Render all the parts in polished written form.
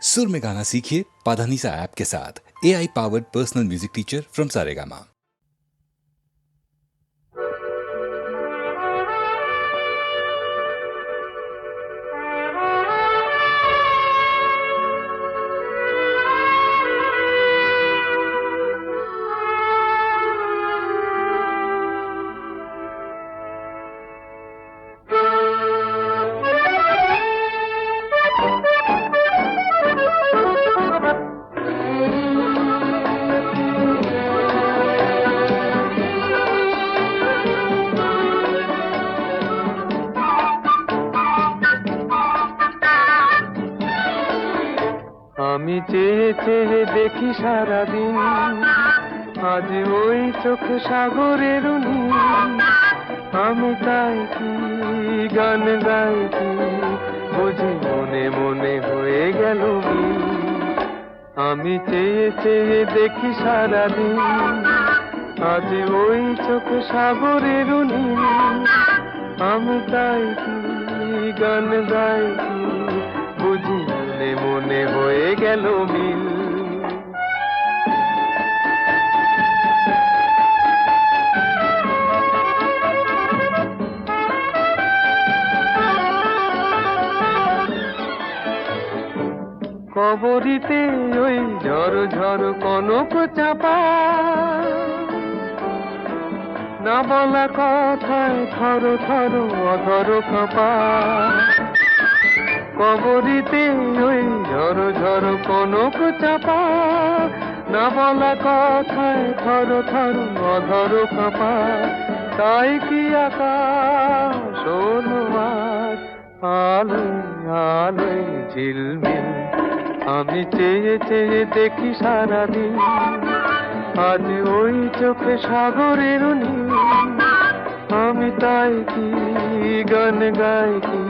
सुर में गाना सीखिए पाधानीसा ऐप के साथ। AI powered personal music teacher from Saregama. আমি চেয়ে চেয়ে দেখি সারাদিন, আজ ওই চোখ সাগরের নীল। আমি তাই কি গান গাই কি বুঝি মনে মনে হয়ে গেল মিল। আমি চেয়ে চেয়ে দেখি সারাদিন, আজ ওই চোখ সাগরের নীল। আমি তাই কি গান গাই কি বুঝি মনে মনে হয়ে গেল মিল। কবরিতে ওই ঝড় ঝড় কনক চাপা, না বলা কথায় থর থর অধর কাঁপা। কবরিতে ওই ঝড় ঝড় কনক চাপা, না বলা কথায় থর থর অধর কাঁপা। তাই কি আকাশ হলো আজ আলোয় আলোয় ঝিলমিল। আমি চেয়ে চেয়ে দেখি সারাদিন, আজ ওই চোখে সাগরের নীল। আমি তাই কি গান গাই কি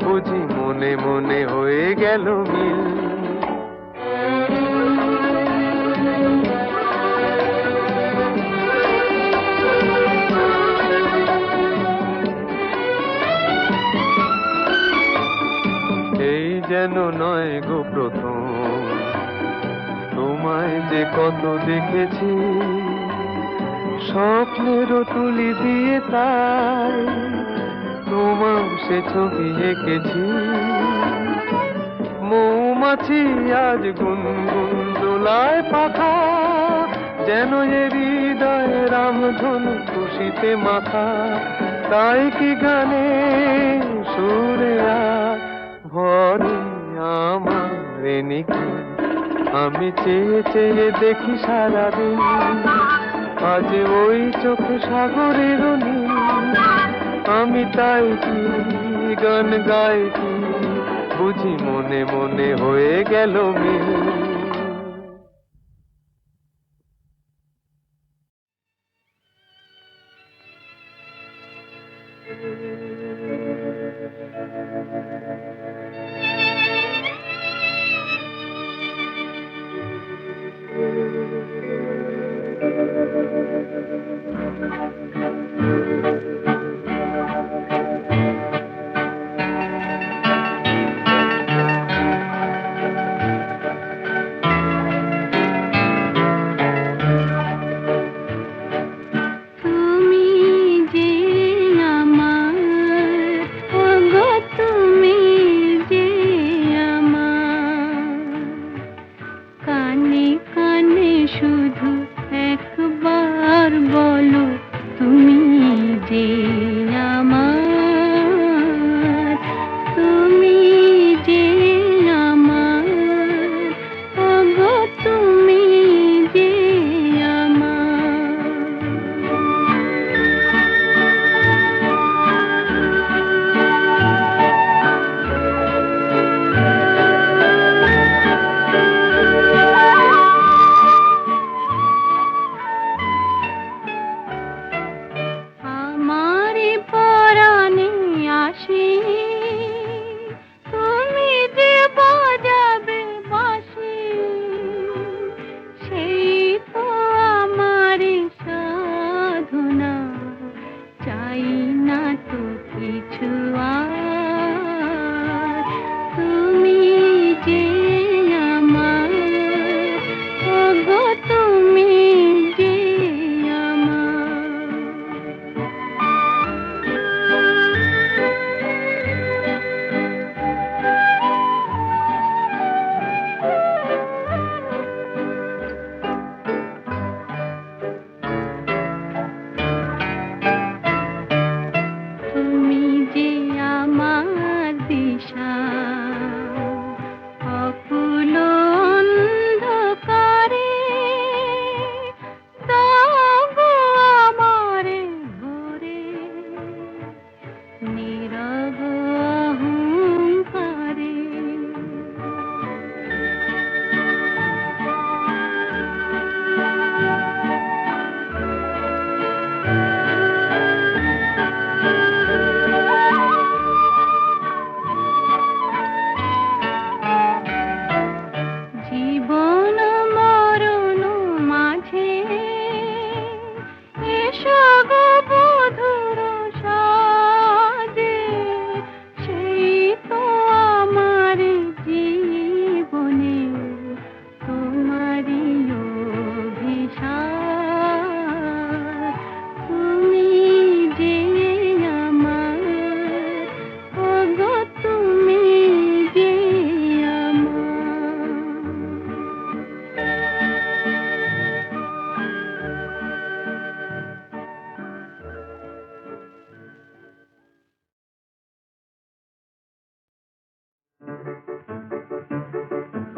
বুঝি মনে মনে হয়ে গেল মিল। এই যেন নয় গো প্রথম, তোমায় যে কত দেখেছি স্বপ্নেরও তুলি দিয়ে, তাই তোমার সে ছবি এঁকেছি। মৌমাছি আজ গুনগুন দোলায় পাখা, যেন এ হৃদয় রামধনু খুশিতে মাখা। তাই কি গানে সুরে আজ ভরে আমার নিকি। আমি চেয়ে চেয়ে দেখি সারাদিন, আজ ওই চোখ সাগরের নীল। আমি তাই কি গান গাই কি বুঝি মনে মনে হয়ে গেল মিল।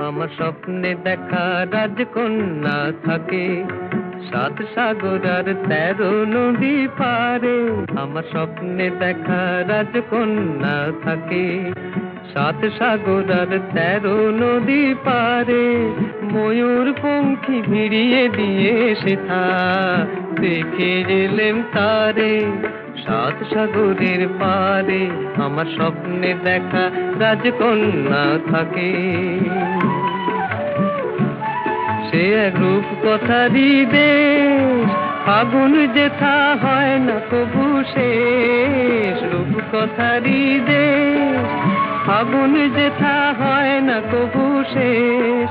আমার স্বপ্নে দেখা রাজকন্যা থাকে 7 সাগর আর 13 নদী পারে। আমার স্বপ্নে দেখা রাজকন্যা থাকে 7 সাগর আর 13 নদী পারে। ময়ূর পঙ্খী ভিড়িয়ে দিয়ে সেথা দেখে এলেম তারে 7 সাগরের পারে। আমার স্বপ্নে দেখা রাজকন্যা থাকে। সে এক রূপ কথারই দেশ, ফাগুন যেথা হয় না কবু শেষ। রূপ কথারই দেশ, ফাগুন যেথা হয় না কবু শেষ।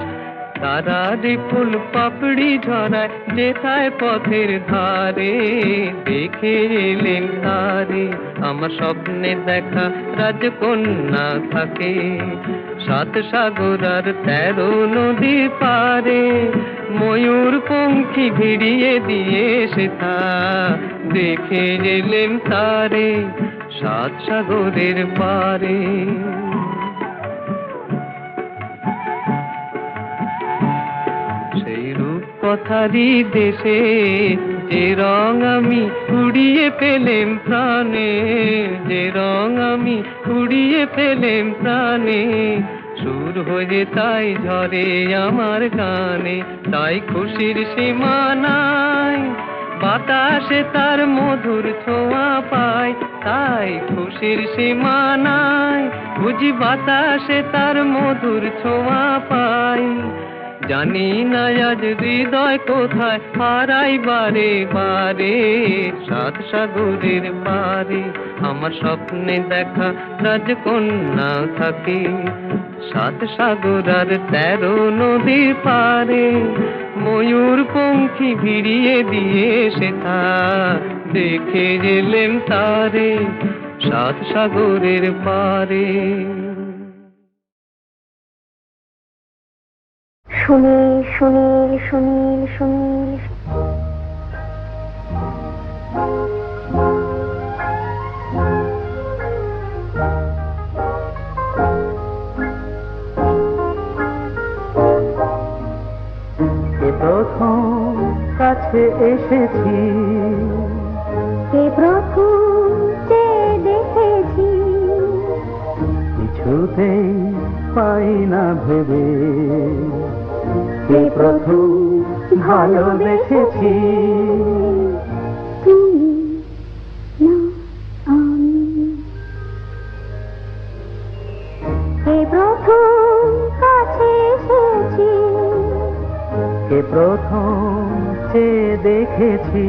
তারারি ফুল পাপড়ি ঝরায় যেথায় পথের ধারে, দেখে এলেন তারে। আমার স্বপ্নে দেখা রাজকন্যা থাকে 7 সাগর আর 13 নদী পারে। ময়ূর পঙ্খী ভিড়িয়ে দিয়ে সেথা দেখে এলেন তারে 7 সাগরের পারে। সেই রূপ কথারই দেশে যে রং আমি কুড়িয়ে পেলেম প্রাণে, যে রং আমি কুড়িয়ে পেলেম প্রাণে। সুর হয়ে তাই ঝরে আমার গানে, তাই খুশির সীমা নাই। বাতাসে তার মধুর ছোঁয়া পায়, তাই খুশির সীমা নাই। বুঝি বাতাসে তার মধুর ছোঁয়া পাই। জানি না আজ হৃদয় কোথায় হারাই বারে বারে 7 সাগরের পারে। আমার স্বপ্নে দেখা রাজকন্যা থাকে 7 সাগর আর 13 নদীর পারে। ময়ূর পঙ্খী ভিড়িয়ে দিয়ে সেথা দেখে এলেম তারে 7 সাগরের পারে। সুনীল সুনীল সুনীল সুনীল প্রথম কাছে এসেছি, কে প্রথম যে দেখেছি, কিছুতেই পাই না ভেবে কে প্রথম ভালোবেসেছি। তুমি না আমি, কে প্রথম কাছে এসেছি, কে প্রথম যে দেখেছি,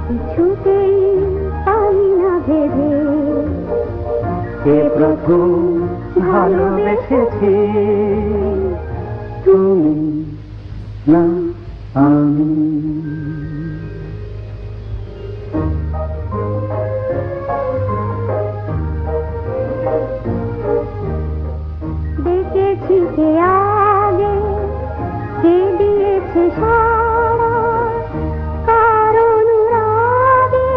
কিছুতেই পাই না ভেবে কে প্রথম ভালোবেসেছি। তুমি না আমি। দেখেছি কে আগে, কে দিয়েছে সাড়া, কার অনুরাগে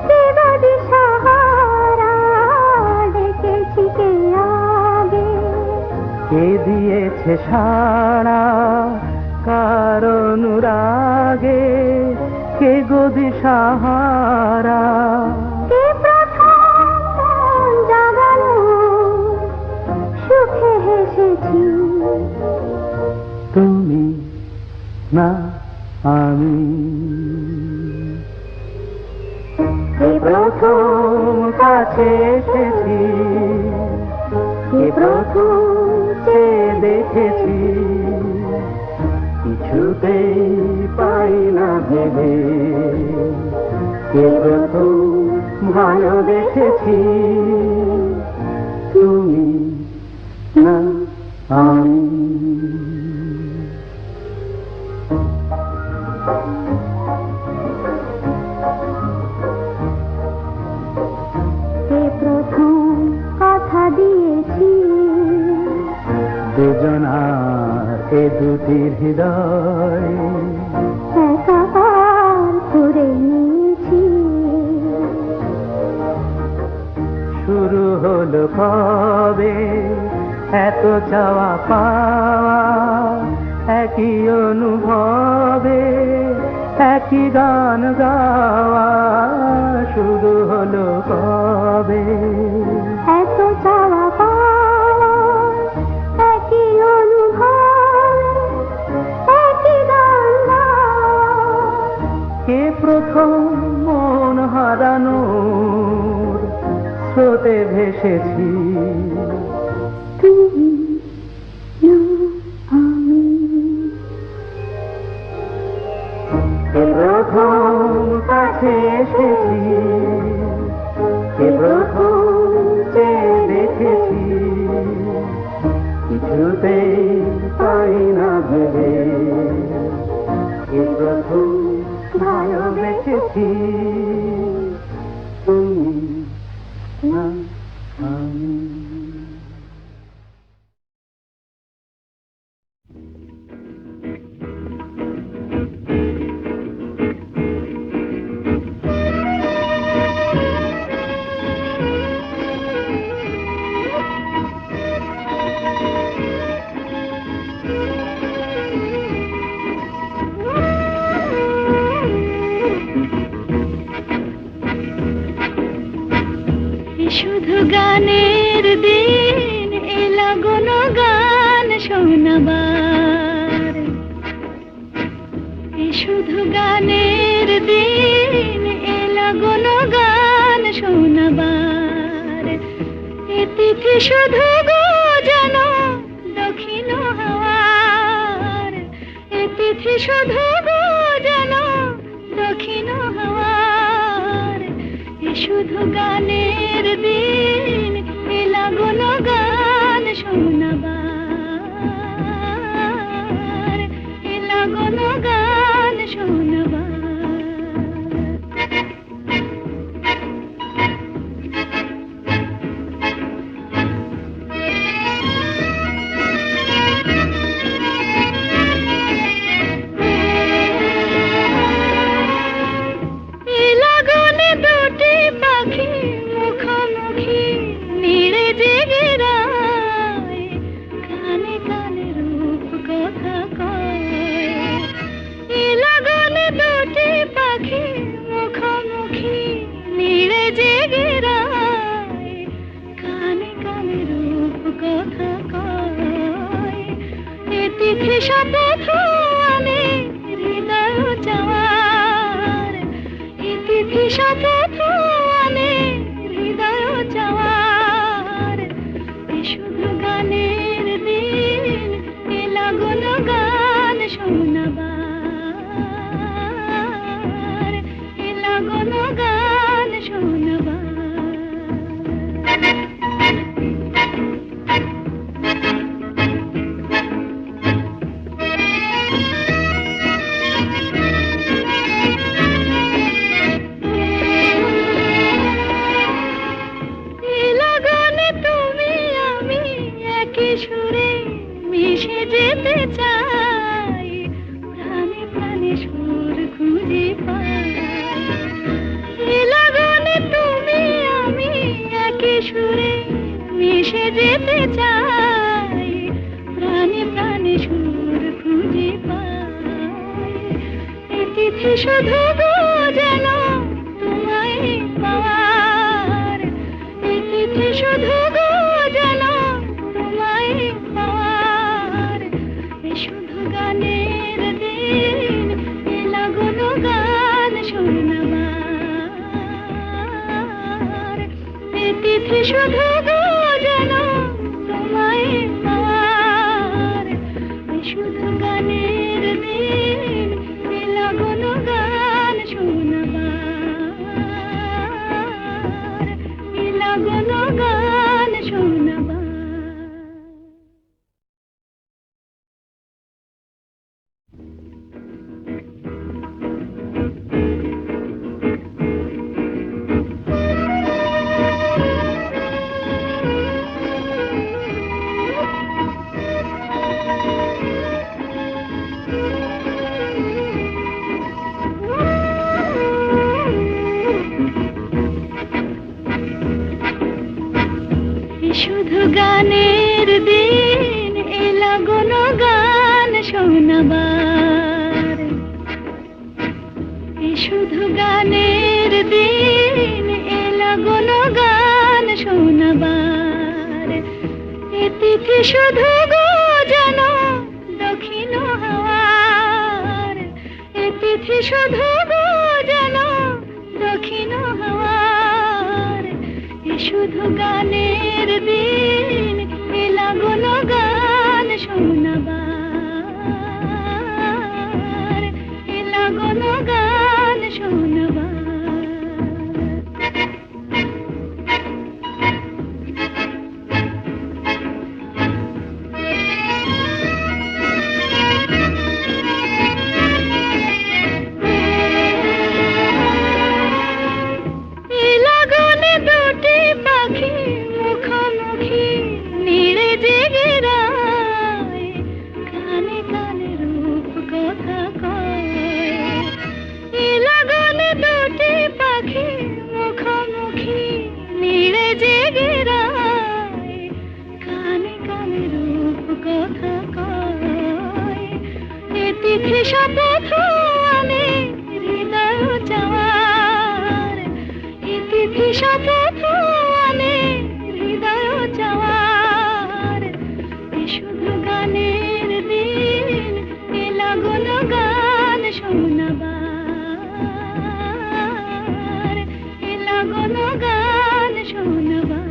কে বাদে সাহারা। দেখেছি কে আগে, কে দিয়েছে সাড়া, কার অনুরাগে কে গদি সাহারা। কে প্রথম মন জাগালো, সুখে হেসেছি। তুমি না আমি। কে প্রথম কাছে এসেছি, কে প্রথম যে দেখেছি, কিছুতেই পাই না ভেবে কে প্রথম ভালোবেসেছি। তুমি না আমি। কে প্রথম কথা দিয়েছি, দুজনার এ দুটি হৃদয় একাকার করে নিয়েছি। শুরু হলো কবে এত চাওয়া পাওয়া একই অনুভবে, একই গান গাওয়া শুরু হলো কবে? এত চাওয়া পাওয়া একই অনুভব, একই গান গাওয়া। কে প্রথম মন হারানোর স্রোতে ভেসেছি? তুমি না আমি। কে প্রথম কাছে এসেছি? কে প্রথম চেয়ে দেখেছি? কিছুতেই পাই না ভেবে কে প্রথম ভালোবেসেছি? তুমি না আমি। শুধু গানের দিন এলা গুন গান শোনাবার, শুধু গানের দিন এলা গুন গান শোনাবার। এ তিথি শুধু গো জানো দক্ষিণ হাওয়ার, এ তিথি শুধু গো জানো দক্ষিণ হাওয়ার। এ শুধু গানের দিন এলা গুন গান শোনাবার, এলা গুন গান শোনাবার। শপথ আনে হৃদয় চাওয়ার, এ তিথি শপথ আনে হৃদয় চাওয়ার। এ শুধু গানের দিন এলা গুন গান শোনাবার, এলা গুন গান শোনাবার। সুরে মিশে যেতে চাই, প্রাণে প্রাণে সুর খুঁজে পাই। এ লগনে তুমি আমি একই সুরে মিশে যেতে চাই, প্রাণে প্রাণে সুর খুঁজে পাই। এ তিথি শুধু গো জানো তোমায় পাওয়ার, এ তিথি শুধু গো জানো তোমায় পাওয়ার। এ শুধু গানের দিন এলা গুন গান শোনাবার, এ তিথি শুধু গো জানো তোমায় পাওয়ার। এ শুধু গানের দিন এলা গুন গান শোনাবার, এলা গুন গান শোনাবার। শোনাবার এ শুধু গানের দিন এ লাগলো গান শোনাবার এ তিথি শুধু গো যেন দক্ষিণ হাওয়ার এ তিথি শুধু গো যেন দক্ষিণ হাওয়ার এ শুধু গানের দিন এ লাগলো গান শোনাবার এ লাগলো গান শোনাবার শপথ আনে হৃদয় চাওয়ার ইতিথি শপথ আনে হৃদয় চাওয়ার এ শুধু গানের দিন এ লাগলো গান শোনাবার এ লাগলো গান শোনাবার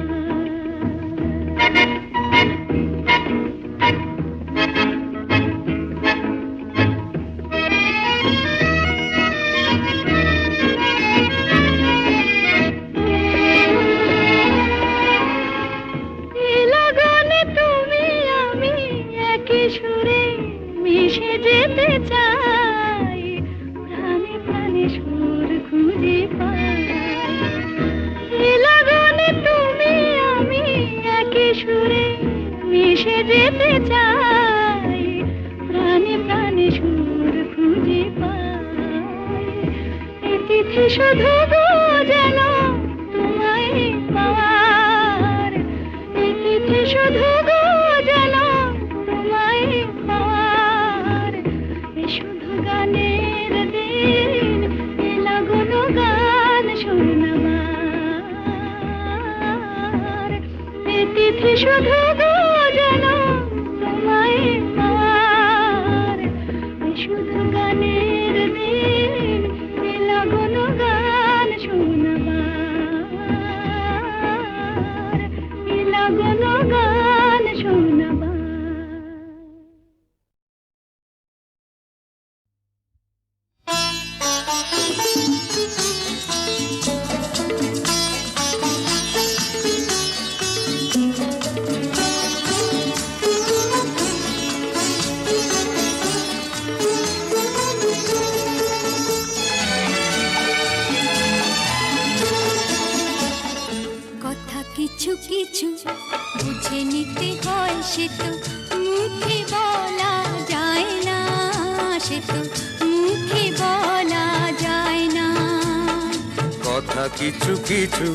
সুরে মিশে যেতে চাই প্রাণে প্রাণে সুর খুঁজে পাই এ লগনে তুমি আমি একই সুরে মিশে যেতে চাই প্রাণে প্রাণে সুর খুঁজে পাই এ তিথি শুধু গো যেন তোমায় পাওয়ার এ তিথি শুধু গো যেন শুধু গানের দিন এ লাগলো গান শোনাবার এ তিথি শুধু গো যেন তোমায় পাওয়ার এ শুধু গানের দিন এ লাগলো গান শোনাবার এ লাগলো গান শোনাবার কিছু কিছু বুঝে নিতে হয় সে তো মুখে বলা যায় না সে তো মুখে বলা যায় না কথা কিছু কিছু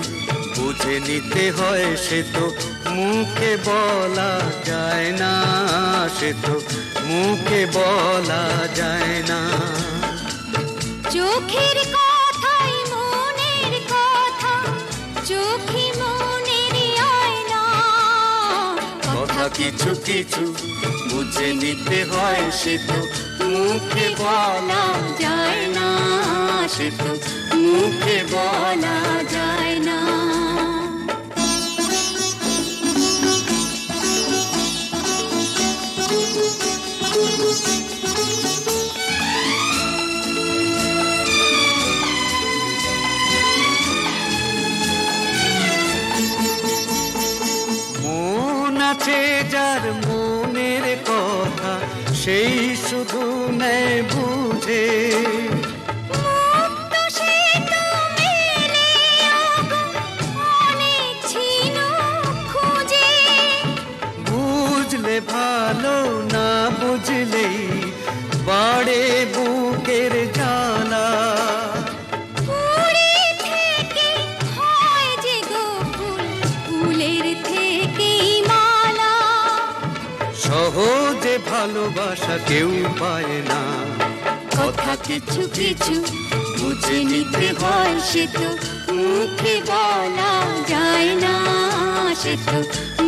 বুঝে নিতে হয় সে তো মুখে বলা যায় না সে তো মুখে বলা যায় না চোখের কথাই মনের কথা চোখে কথা কিছু কিছু বুঝে নিতে হয় সে তো মুখে বলা যায় না সে তো মুখে বলা যায় না আছে যার মনের কথা সেই শুধু নেয় বুঝে বুঝলে ভালো না বুঝলেই বাড়ে বুকের জ্বালা সহজে ভালোবাসা কেউ পায় না। কথা কিছু কিছু বুঝে নিতে হয়, সে তো মুখে বলা যায় না, সে তো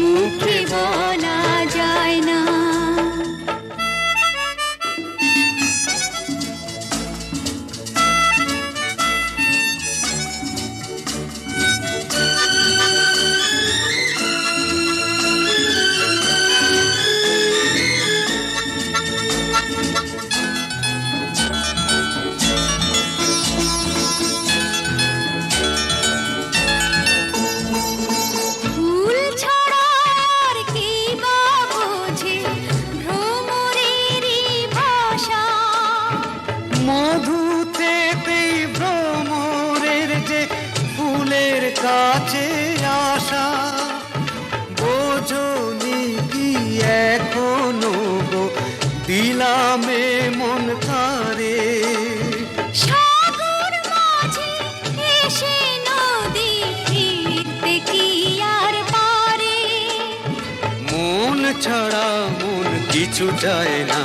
মুখে বলা যায় না। ফুল ছাড়া আর কি বা বোঝে ভ্রমরেরই ভাষা, মধুতেই ভ্রমরের যে ফুলের কাছে আসা, বোঝনি কি এখনো গো দিলামে মন তারে। সাগর মাঝে এসে নদী ফিরতে কি আর পারে, মন ছাড়া মন কিছু চায় না।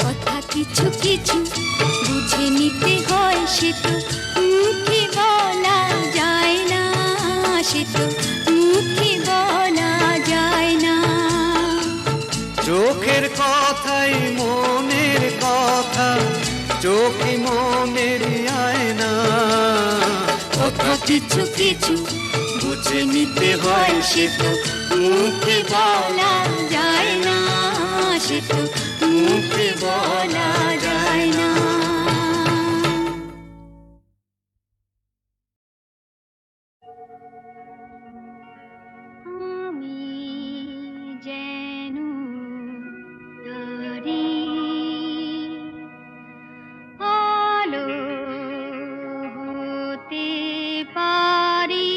কথা কিছু কিছু বুঝে নিতে হয়, সে তো মুখে বলা যায় না, সে তো মুখে বলা যায় না। চোখের কথাই মনের কথা, চোখে মনের আয়না। কথা কিছু কিছু বুঝে নিতে হয়, সে তো মুখে বলা যায় না, সে তো মুখে বলা যায় না। আমি যেন তারি আলো হতে পারি,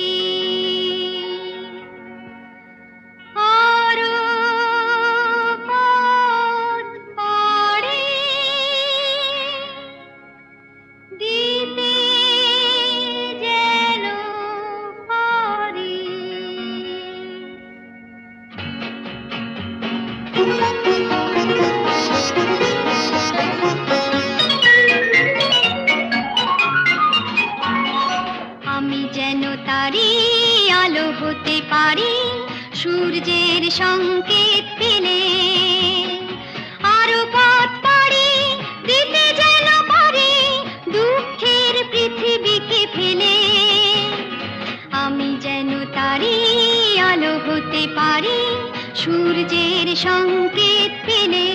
আরো পথ পাড়ি দিতে যেন পারি। আমি যেন তারি আলো হতে পারি, সূর্যের সংকেত পেলে আরো পথ পাড়ি দিতে যেন পারি, দুঃখের পৃথিবীকে ফেলে। আমি যেন তারি আলো হতে পারি, সূর্যের সংকেত পেলে।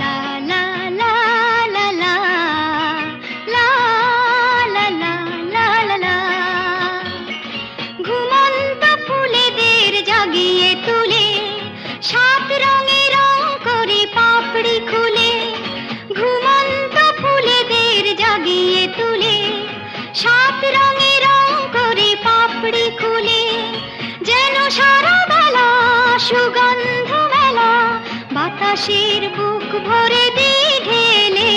লা লা লা লা লা, লা লা লা লা লা লা। ঘুমন্ত ফুলেদের জাগিয়ে তুলে, সাত রঙে রং করে পাপড়ি খুলে। ঘুমন্ত ফুলেদের জাগিয়ে তুলে, সাত রঙে রং করে পাপড়ি খুলে। যেন সারা বেলা সুগন্ধ মেলা, বাতাসের বুক ভরে দিয়ে ঢেলে।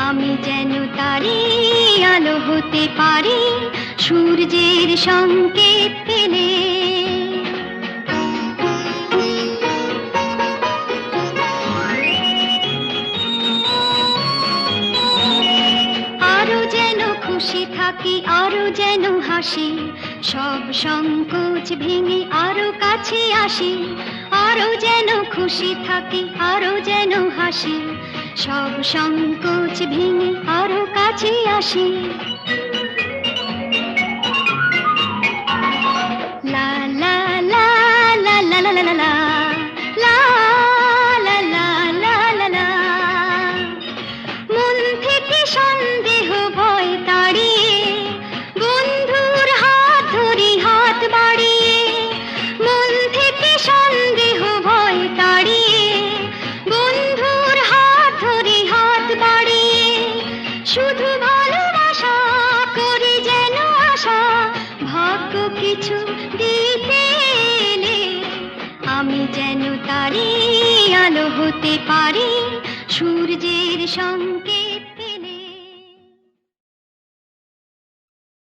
আমি যেন তারি আলো হতে পারি, সূর্যের সংকেত পেলে। আরো যেন খুশি থাকি, আরো যেন হাসি, সব সংকোচ ভেঙে আরো কাছে আসি। আরো যেন খুশি থাকি, আরো যেন হাসি, সব সংকোচ ভেঙে আরো কাছে আসি। লা লা লা লা লা লা লা লা, লা লা লা লা লা লা। মন থেকে সন্দেহ ভয় তাড়িয়ে, বন্ধুর হাত ধরি হাত বাড়িয়ে। মন থেকে সন্দেহ ভয় তাড়িয়ে, বন্ধুর হাত ধরি হাত বাড়িয়ে। শুধু ভালোবাসা করি যেন আশা, ভাগ্য কিছু দিতে এলে। আমি যেন তারি আলো হতে পারি, সূর্যের সংকেত